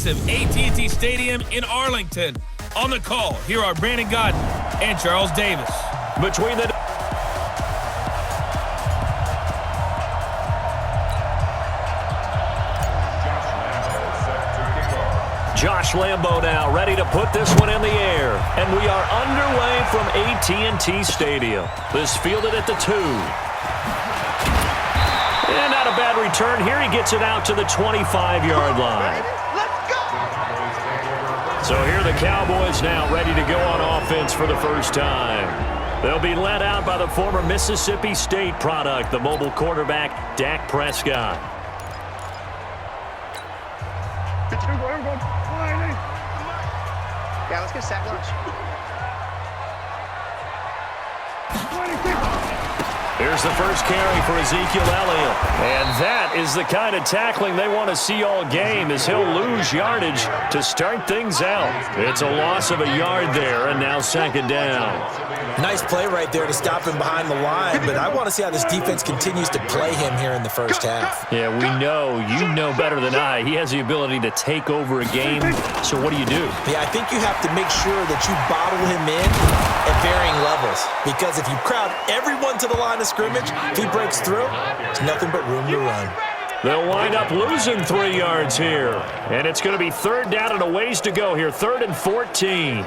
massive AT&T Stadium in Arlington. On the call, here are Brandon Godden and Charles Davis. Between the Josh Lambo now ready to put this one in the air. And we are underway from AT&T Stadium. This fielded at the 2. And not a bad return here. He gets it out to the 25-yard line. So here the Cowboys now ready to go on offense for the first time. They'll be led out by the former Mississippi State product, the mobile quarterback, Dak Prescott. Yeah, let's get sack lunch. Here's the first carry for Ezekiel Elliott. And that is the kind of tackling they want to see all game, as he'll lose yardage to start things out. It's a loss of a yard there, and now second down. Nice play right there to stop him behind the line, but I want to see how this defense continues to play him here in the first half. Yeah, we know. You know better than I. He has the ability to take over a game, so what do you do? Yeah, I think you have to make sure that you bottle him in at varying levels, because if you crowd everyone to the line of scrimmage, if he breaks through, there's nothing but room to run. They'll wind up losing 3 yards here, and it's going to be third down and a ways to go here, 3rd and 14.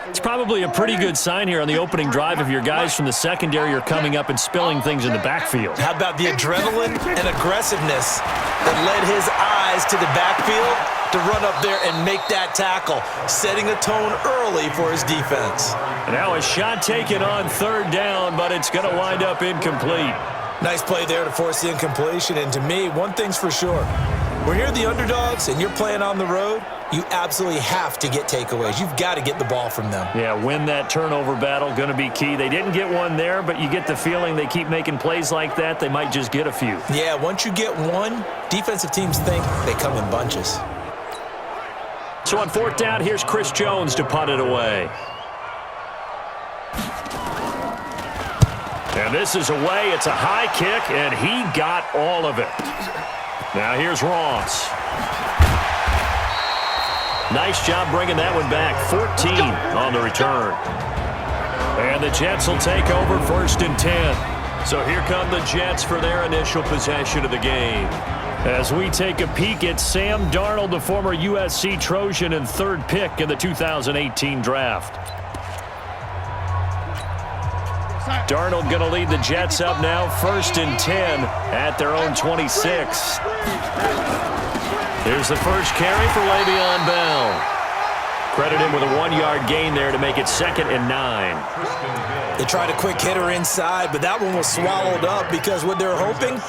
It's probably a pretty good sign here on the opening drive if your guys from the secondary are coming up and spilling things in the backfield. How about the adrenaline and aggressiveness that led his eyes to the backfield to run up there and make that tackle, setting a tone early for his defense. Now a shot taken on third down, but it's going to wind up incomplete. Nice play there to force the incompletion, and to me, one thing's for sure. When you're the underdogs and you're playing on the road, you absolutely have to get takeaways. You've got to get the ball from them. Yeah, win that turnover battle, going to be key. They didn't get one there, but you get the feeling they keep making plays like that, they might just get a few. Yeah, once you get one, defensive teams think they come in bunches. So on fourth down, here's Chris Jones to punt it away. And this is away. It's a high kick, and he got all of it. Now here's Ross. Nice job bringing that one back. 14 on the return. And the Jets will take over 1st and 10. So here come the Jets for their initial possession of the game. As we take a peek at Sam Darnold, the former USC Trojan and 3rd pick in the 2018 draft. Darnold going to lead the Jets up now, 1st and 10 at their own 26. Here's the first carry for Le'Veon Bell. Credit him with a 1-yard gain there to make it 2nd and 9. They tried a quick hitter inside, but that one was swallowed up because what they're hoping,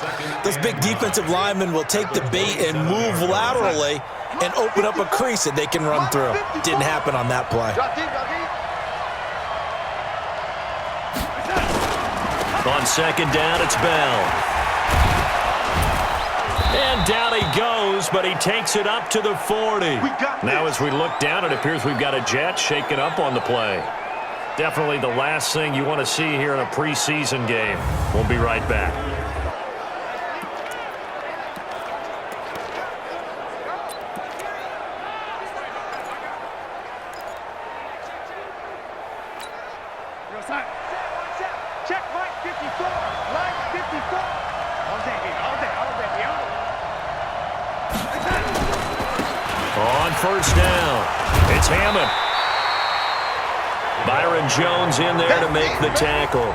those big defensive linemen will take the bait and move laterally and open up a crease that they can run through. Didn't happen on that play. On 2nd down, it's Bell. And down he goes, but he takes it up to the 40. Now as we look down, it appears we've got a Jet shaken up on the play. Definitely the last thing you want to see here in a preseason game. We'll be right back. On 1st down, it's Hammond. Byron Jones in there to make the tackle.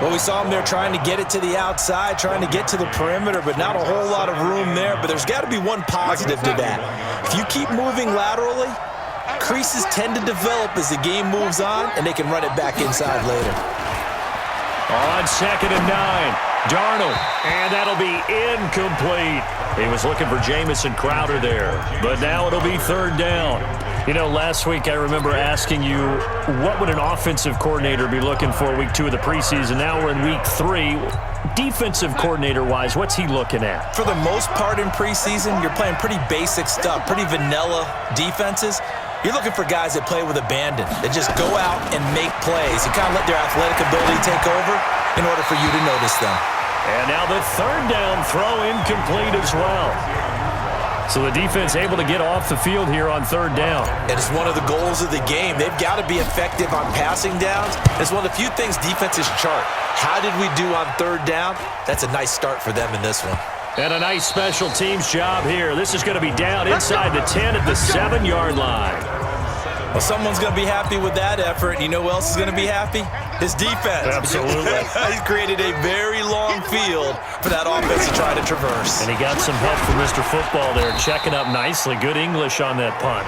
Well, we saw him there trying to get it to the outside, trying to get to the perimeter, but not a whole lot of room there. But there's got to be one positive to that. If you keep moving laterally, creases tend to develop as the game moves on, and they can run it back inside later. On 2nd and 9, Darnold, and that'll be incomplete. He was looking for Jamison Crowder there, but now it'll be 3rd down. You know, last week I remember asking you, what would an offensive coordinator be looking for week 2 of the preseason? Now we're in week 3. Defensive coordinator-wise, what's he looking at? For the most part in preseason, you're playing pretty basic stuff, pretty vanilla defenses. You're looking for guys that play with abandon, that just go out and make plays. You kind of let their athletic ability take over in order for you to notice them. And now the 3rd down throw incomplete as well. So the defense able to get off the field here on third down. And it's one of the goals of the game. They've got to be effective on passing downs. It's one of the few things defenses chart. How did we do on third down? That's a nice start for them in this one. And a nice special teams job here. This is going to be down inside the 10 at the 7-yard line. Well, someone's going to be happy with that effort. And you know who else is going to be happy? His defense. Absolutely. He's created a very long field for that offense to try to traverse. And he got some help from Mr. Football there, checking up nicely. Good English on that punt.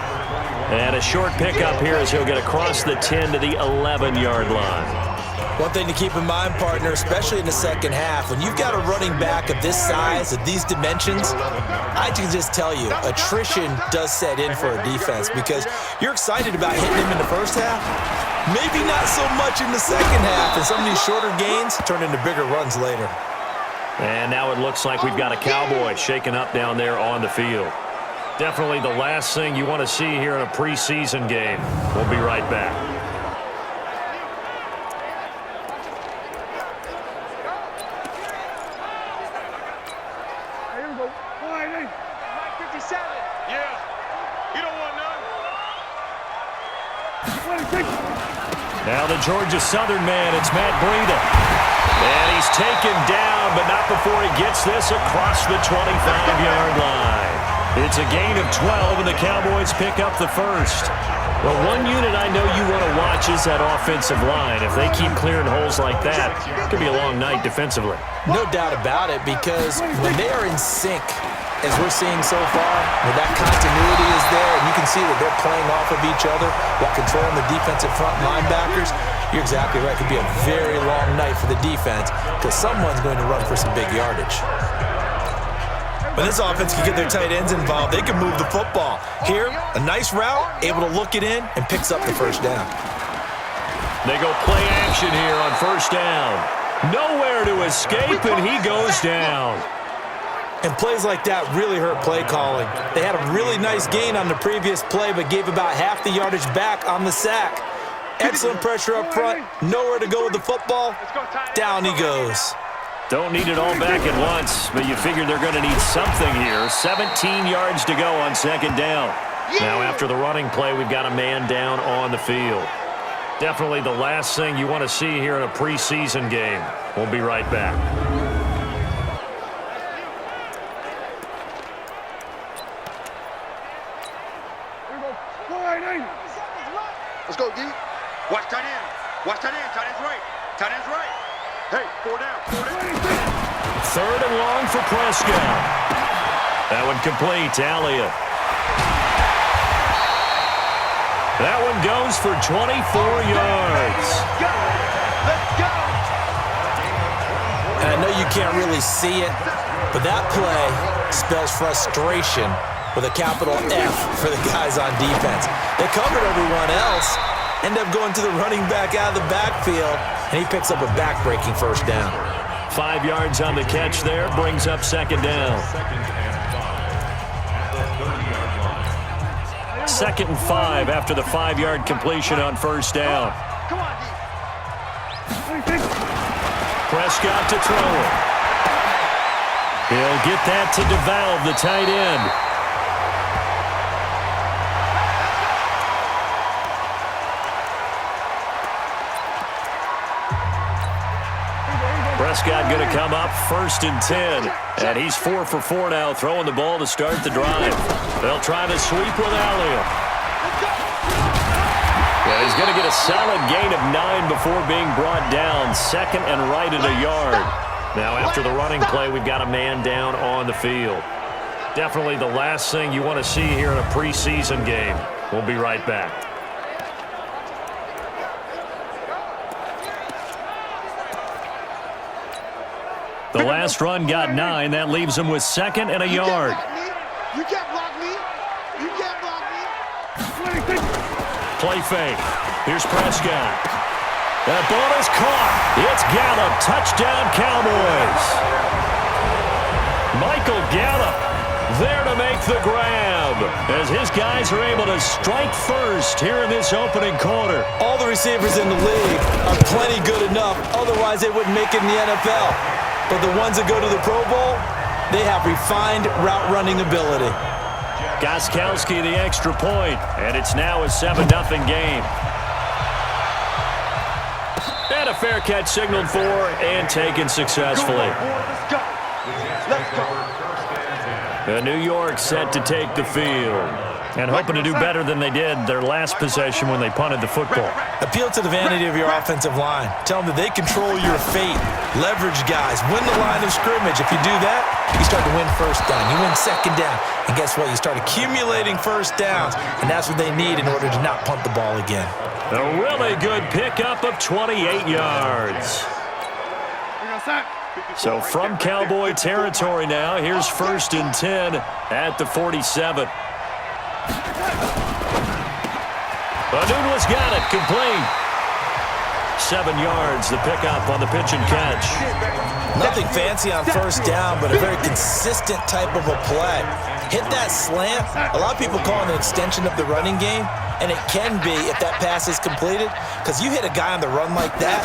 And a short pickup here as he'll get across the 10 to the 11-yard line. One thing to keep in mind, partner, especially in the second half, when you've got a running back of this size, of these dimensions, I can just tell you, attrition does set in for a defense because you're excited about hitting him in the first half, maybe not so much in the second half, and some of these shorter gains turn into bigger runs later. And now it looks like we've got a Cowboy shaken up down there on the field. Definitely the last thing you want to see here in a preseason game. We'll be right back. Now the Georgia Southern man, it's Matt Breida. And he's taken down, but not before he gets this across the 25-yard line. It's a gain of 12, and the Cowboys pick up the first. Well, one unit I know you want to watch is that offensive line. If they keep clearing holes like that, it could be a long night defensively. No doubt about it, because when they are in sync, as we're seeing so far, when that continuity is there, and you can see that they're playing off of each other while controlling the defensive front linebackers, you're exactly right. It could be a very long night for the defense because someone's going to run for some big yardage. When this offense can get their tight ends involved, they can move the football. Here, a nice route, able to look it in, and picks up the first down. They go play action here on first down. Nowhere to escape, and he goes down. And plays like that really hurt play calling. They had a really nice gain on the previous play, but gave about half the yardage back on the sack. Excellent pressure up front. Nowhere to go with the football. Down he goes. Don't need it all back at once, but you figure they're going to need something here. 17 yards to go on second down. Now after the running play, we've got a man down on the field. Definitely the last thing you want to see here in a preseason game. We'll be right back. Let's go, D. Watch tight end. Watch tight end. Tight end's right. Tight end's right. Hey, 4 down. 4 down. Third and long for Prescott. That one complete to Elliott. That one goes for 24 yards. Let's go. Let's go. And I know you can't really see it, but that play spells frustration with a capital F for the guys on defense. They covered everyone else, end up going to the running back out of the backfield, and he picks up a back-breaking first down. 5 yards on the catch there, brings up second down. 2nd and 5 after the 5-yard completion on first down. Prescott to throw it. He'll get that to DeValve, the tight end. Prescott going to come up 1st and 10. And he's 4 for 4 now, throwing the ball to start the drive. They'll try to sweep with Elliott. Yeah, he's going to get a solid gain of 9 before being brought down. 2nd and right at a yard. Now after the running play, we've got a man down on the field. Definitely the last thing you want to see here in a preseason game. We'll be right back. The last run got 9. That leaves him with 2nd and a yard. You can't block me. You can't block me. Play fake. Here's Prescott. That ball is caught. It's Gallup. Touchdown, Cowboys. Michael Gallup there to make the grab as his guys are able to strike first here in this opening quarter. All the receivers in the league are plenty good enough. Otherwise, they wouldn't make it in the NFL. But the ones that go to the Pro Bowl, they have refined route running ability. Gostkowski the extra point, and it's now a 7-0 game. And a fair catch signaled for and taken successfully. Let's go. Let's go. The New York set to take the field and hoping to do better than they did their last possession when they punted the football. Appeal to the vanity of your offensive line. Tell them that they control your fate. Leverage guys. Win the line of scrimmage. If you do that, you start to win first down. You win second down. And guess what? You start accumulating first downs. And that's what they need in order to not punt the ball again. A really good pickup of 28 yards. So from Cowboy territory now, here's 1st and 10 at the 47. Anuno's got it, complete. 7 yards, the pickup on the pitch and catch. Nothing fancy on first down, but a very consistent type of a play. Hit that slant. A lot of people call it an extension of the running game, and it can be if that pass is completed, because you hit a guy on the run like that,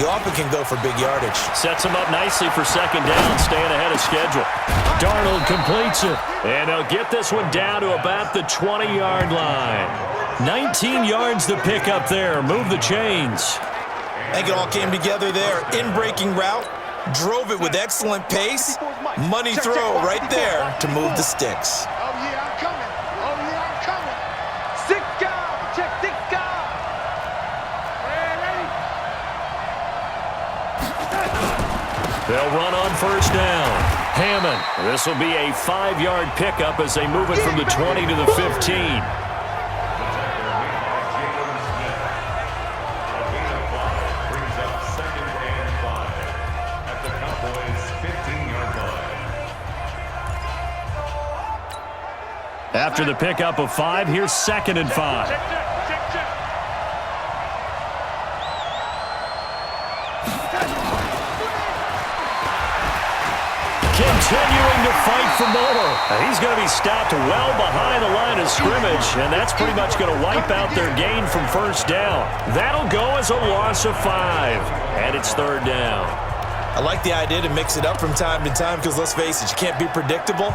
you often can go for big yardage. Sets him up nicely for second down, staying ahead of schedule. Darnold completes it, and they'll get this one down to about the 20-yard line. 19 yards to pick up there. Move the chains. I think it all came together there. In-breaking route, drove it with excellent pace. Money throw right there to move the sticks. Oh, yeah, I'm coming. Oh, yeah, I'm coming. Six guard. Check six guard. Ready? They'll run on first down. Hammond. This will be a 5-yard pickup as they move it from the 20 to the 15. After the pickup of 5, here's 2nd and 5. Continuing to fight for more. He's going to be stopped well behind the line of scrimmage, and that's pretty much going to wipe out their gain from first down. That'll go as a loss of 5, and it's 3rd down. I like the idea to mix it up from time to time because, let's face it, you can't be predictable.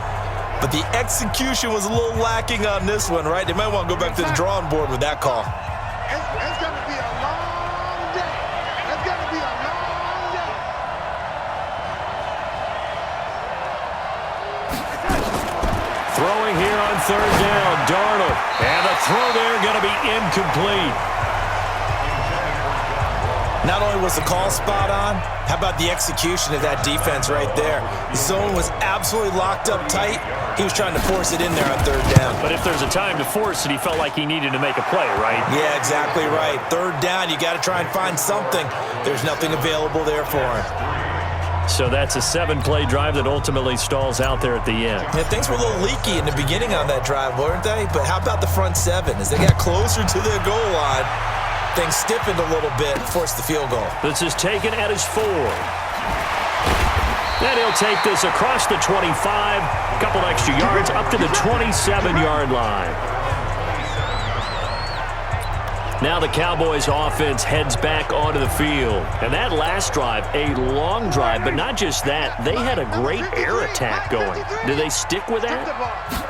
But the execution was a little lacking on this one, right? They might want to go back to the drawing board with that call. It's going to be a long day. It's going to be a long day. Throwing here on 3rd down, Darnold. And the throw there going to be incomplete. Not only was the call spot on, how about the execution of that defense right there? The zone was absolutely locked up tight. He was trying to force it in there on 3rd down. But if there's a time to force it, he felt like he needed to make a play, right? Yeah, exactly right. 3rd down, you got to try and find something. There's nothing available there for him. So that's a 7-play drive that ultimately stalls out there at the end. Yeah, things were a little leaky in the beginning on that drive, weren't they? But how about the front 7? As they got closer to the goal line, things stiffened a little bit and forced the field goal. This is taken at his 4. Then he'll take this across the 25, a couple extra yards up to the 27-yard line. Now the Cowboys offense heads back onto the field. And that last drive, a long drive, but not just that. They had a great air attack going. Do they stick with that?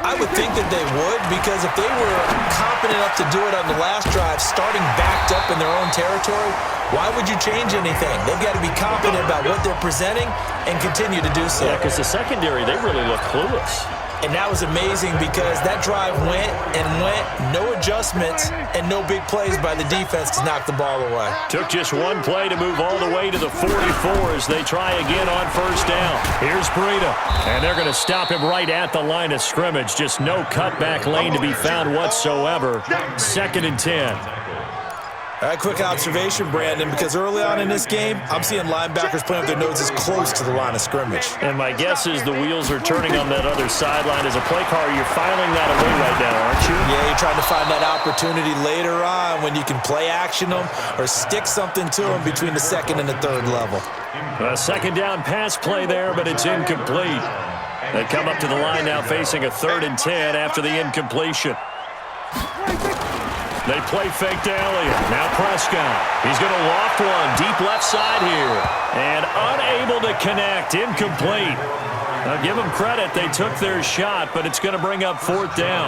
I would think that they would, because if they were confident enough to do it on the last drive, starting backed up in their own territory, why would you change anything? They've got to be confident about what they're presenting and continue to do so. Yeah, because the secondary, they really look clueless. And that was amazing because that drive went and went, no adjustments, and no big plays by the defense to knock the ball away. Took just one play to move all the way to the 44 as they try again on first down. Here's Breida, and they're going to stop him right at the line of scrimmage. Just no cutback lane to be found whatsoever. 2nd and 10. All right, quick observation, Brandon, because early on in this game, I'm seeing linebackers playing with their noses close to the line of scrimmage. And my guess is the wheels are turning on that other sideline. As a play caller, you're filing that away right now, aren't you? Yeah, you're trying to find that opportunity later on when you can play action them or stick something to them between the 2nd and the 3rd level. A 2nd down pass play there, but it's incomplete. They come up to the line now facing a 3rd and 10 after the incompletion. They play fake to Elliott. Now Prescott. He's going to loft one deep left side here. And unable to connect. Incomplete. Now give them credit. They took their shot, but it's going to bring up 4th down.